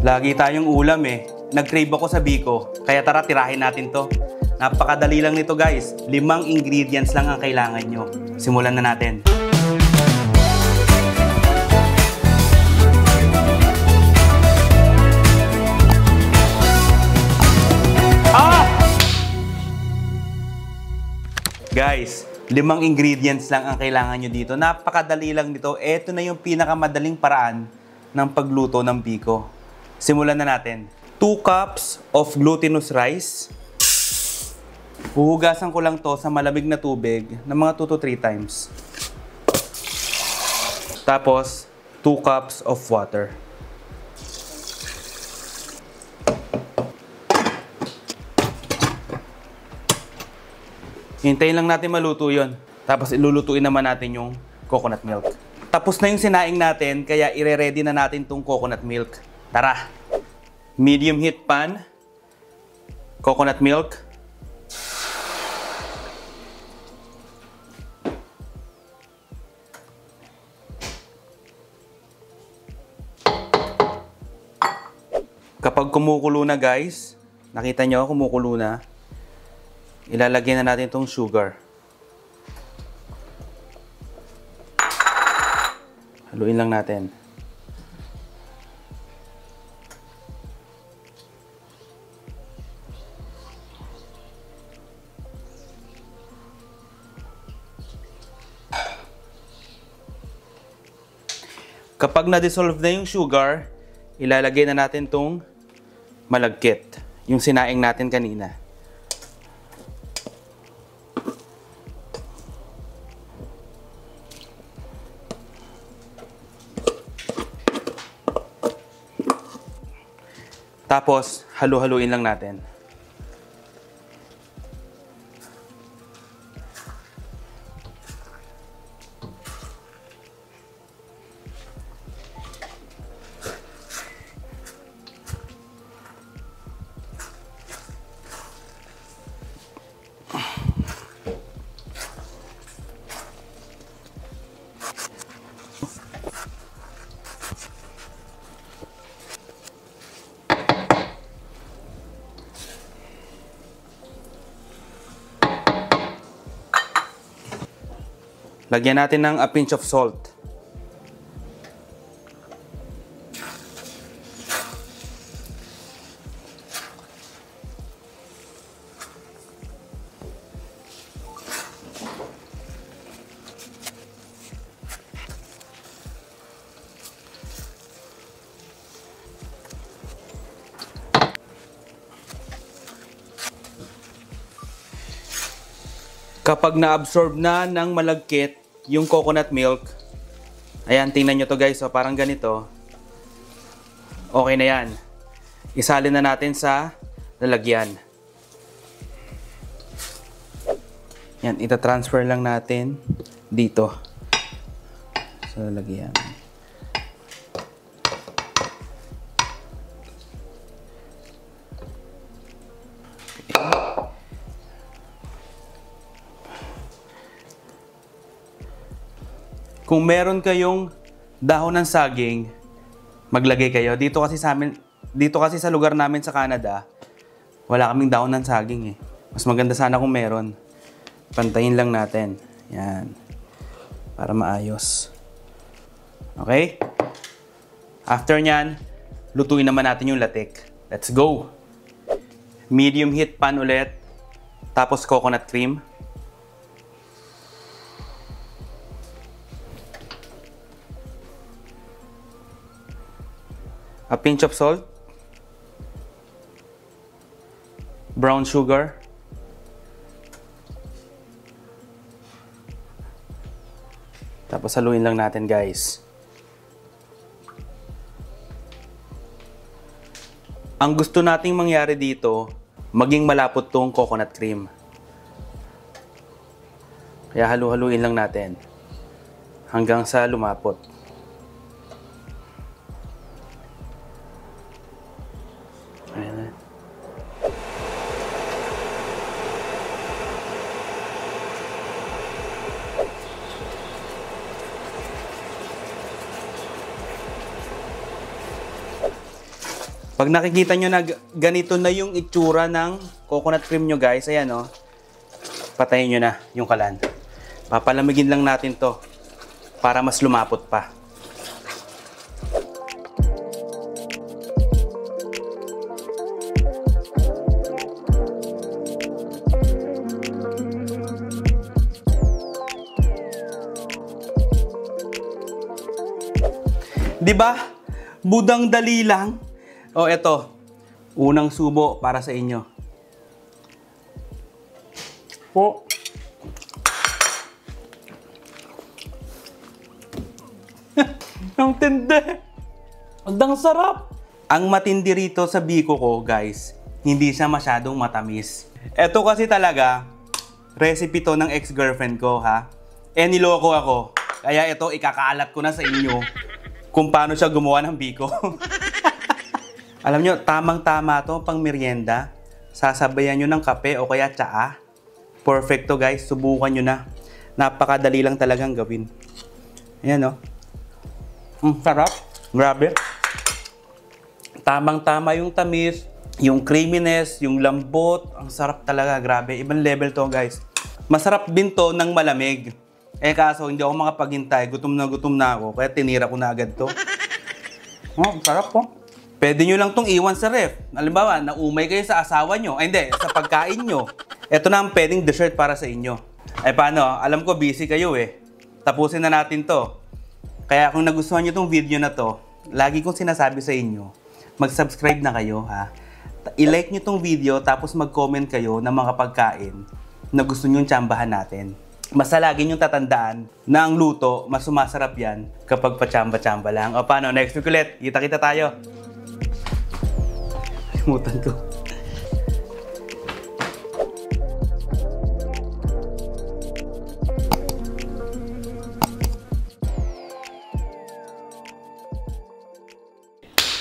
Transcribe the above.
Lagi tayong ulam eh. Nag-crave ako sa biko, kaya tara tirahin natin to. Napakadali lang nito guys. 5 ingredients lang ang kailangan nyo. Simulan na natin. Guys, 5 ingredients lang ang kailangan nyo dito. Napakadali lang nito. Ito na yung pinakamadaling paraan ng pagluto ng biko. Simulan na natin. 2 cups of glutinous rice. Huhugasan ko lang to sa malamig na tubig ng mga 2 to 3 times. Tapos, 2 cups of water. Hintayin lang natin maluto yon. Tapos ilulutuin naman natin yung coconut milk. Tapos na yung sinaing natin, kaya ire-ready na natin tong coconut milk. Tara! Medium heat pan. Coconut milk. Kapag kumukulo na guys, nakita nyo kumukulo na, ilalagay na natin itong sugar. Haluin lang natin. Kapag na-dissolve na yung sugar, ilalagay na natin itong malagkit, yung sinaing natin kanina. Tapos, halu-haluin lang natin. Lagyan natin ng a pinch of salt. Kapag na-absorb na ng malagkit yung coconut milk, ayan, tingnan nyo to guys, so parang ganito. Okay na yan. Isalin na natin sa lalagyan. Yan, itatransfer lang natin dito sa lalagyan. Kung meron kayong dahon ng saging, maglagay kayo. Dito kasi sa lugar namin sa Canada, wala kaming dahon ng saging eh. Mas maganda sana kung meron. Pantayin lang natin. Yan. Para maayos. Okay? After nyan, lutuin naman natin yung latik. Let's go! Medium heat pan ulit. Tapos coconut cream. A pinch of salt, brown sugar, tapos haluin lang natin guys. Ang gusto nating mangyari dito, maging malapot tong coconut cream. Kaya halu-haluin lang natin hanggang sa lumapot. Ayan. Pag nakikita nyo na ganito na yung itsura ng coconut cream nyo guys, ayan o. Patayin nyo na yung kalan. Papalamigin lang natin to para mas lumapot pa. Diba? Budang dali lang. O eto, unang subo para sa inyo. Po. Ang tindi. Ang sarap. Ang matindi rito sa biko ko, guys, hindi siya masyadong matamis. Eto kasi talaga, recipe to ng ex-girlfriend ko, ha? Niloko ako. Kaya ito, ikakaalat ko na sa inyo kung paano siya gumawa ng biko. Alam nyo, tamang-tama to pang merienda. Sasabayan nyo ng kape o kaya tsaa. Perfecto guys, subukan nyo na. Napakadali lang talagang gawin. Ayan o. Sarap. Grabe. Tamang-tama yung tamis, yung creaminess, yung lambot. Ang sarap talaga, grabe. Ibang level to guys. Masarap din to ng malamig. Kaso hindi ako makapaghintay. Gutom na ako. Kaya tinira ko na agad to. Sarap po. Pwede nyo lang tong iwan sa ref. Halimbawa, naumay kayo sa asawa nyo. Ay hindi, sa pagkain nyo. Ito na ang pwedeng dessert para sa inyo. Paano? Alam ko busy kayo Tapusin na natin to. Kaya kung nagustuhan nyo tong video na to, lagi kong sinasabi sa inyo, mag-subscribe na kayo ha. I-like nyo tong video tapos mag-comment kayo ng mga pagkain na gusto nyo tsambahan natin. Basta lagi nyo tatandaan na ang luto, mas sumasarap yan kapag pachamba-chamba lang. O paano? Next week ulit. Kita-kita tayo. Limutan ko.